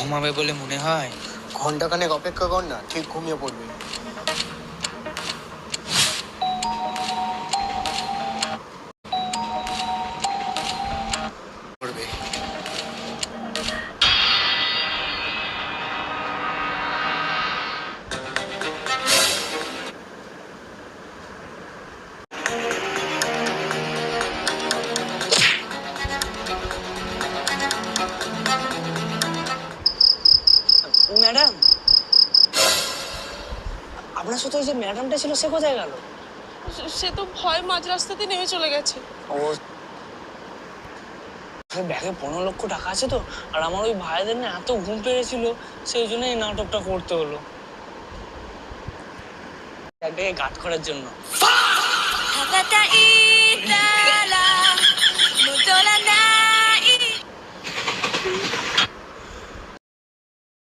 ঘুমাবে বলে মনে হয়? ঘন্টাখানেক অপেক্ষা কর না, ঠিক ঘুমিয়ে পড়বি। পড়বে। ম্যাডাম, আপনার সাথে ওই যে ম্যাডামটা ছিল সে কোথায় গেল? সে তো ভয় মাঝ রাস্তাতে নেমে চলে গেছে। ও ব্যাগে 15 লক্ষ টাকা আছে তো, আর আমার ওই ভাইদের না এত ঘুম পেয়েছিল, সেই জন্য এই নাটকটা করতে হলো, ব্যাগে গার্ড করার জন্য।